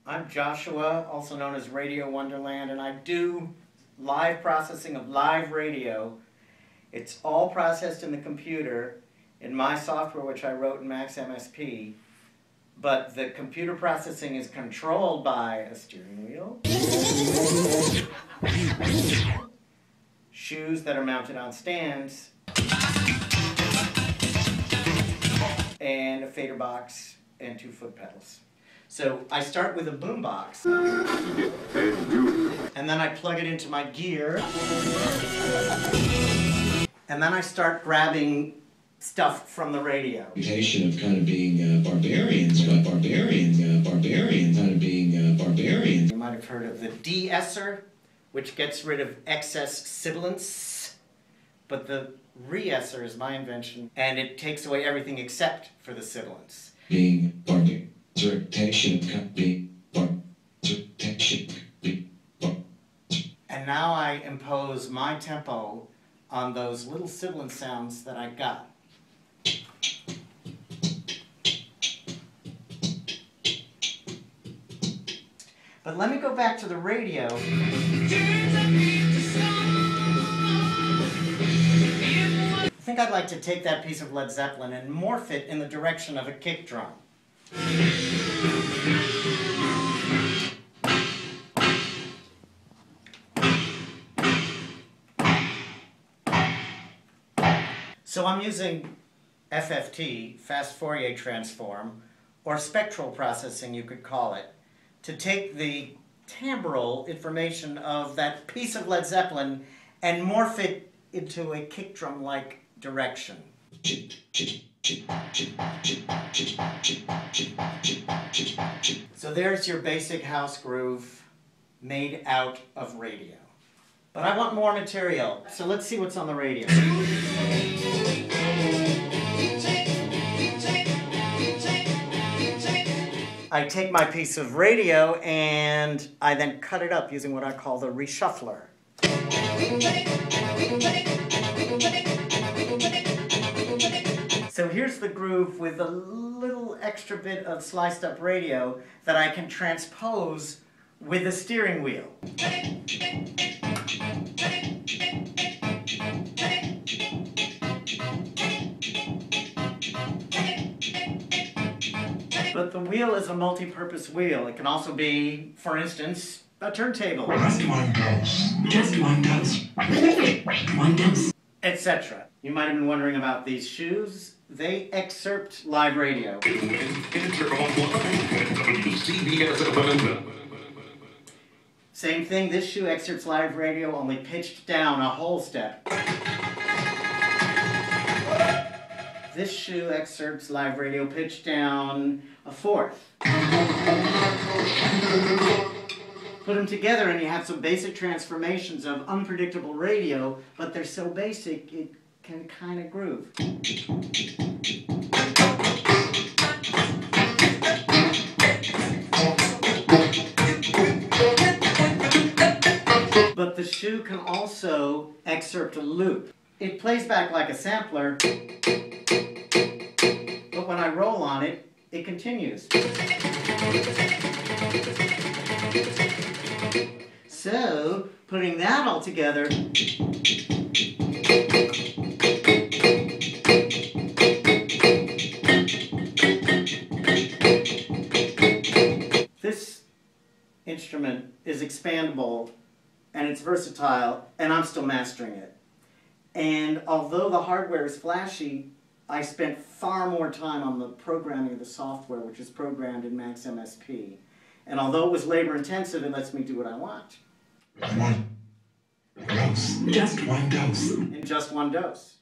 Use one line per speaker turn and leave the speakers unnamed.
I'm Joshua, also known as Radio Wonderland, and I do live processing of live radio. It's all processed in the computer in my software, which I wrote in Max MSP, but the computer processing is controlled by a steering wheel, shoes that are mounted on stands, and a fader box and 2 foot pedals. So I start with a boom box, and then I plug it into my gear, and then I start grabbing stuff from the radio.
Reputation of kind of being barbarians, kind of being barbarians.
You might have heard of the de-esser, which gets rid of excess sibilance, but the re-esser is my invention, and it takes away everything except for the sibilance.
Being barbarian.
And now I impose my tempo on those little sibilant sounds that I got. But let me go back to the radio. I think I'd like to take that piece of Led Zeppelin and morph it in the direction of a kick drum. So I'm using FFT, fast Fourier transform, or spectral processing you could call it, to take the timbral information of that piece of Led Zeppelin and morph it into a kick drum-like direction. So there's your basic house groove made out of radio. But I want more material, so let's see what's on the radio. I take my piece of radio and I then cut it up using what I call the reshuffler. So here's the groove with a little extra bit of sliced up radio that I can transpose with a steering wheel. But the wheel is a multi-purpose wheel. It can also be, for instance, a turntable.
Just one dose. Just one dose. One dose.
Etc. You might have been wondering about these shoes. They excerpt live radio. Same thing, this shoe excerpts live radio, only pitched down a whole step. This shoe excerpts live radio pitched down a fourth. Put them together and you have some basic transformations of unpredictable radio, but they're so basic it can kind of groove. But the shoe can also excerpt a loop. It plays back like a sampler, but when I roll on it, it continues. So, putting that all together, this instrument is expandable and it's versatile, and I'm still mastering it. And although the hardware is flashy, I spent far more time on the programming of the software, which is programmed in Max MSP. And although it was labor intensive, it lets me do what I want.
One dose. Just one dose.
In just one dose.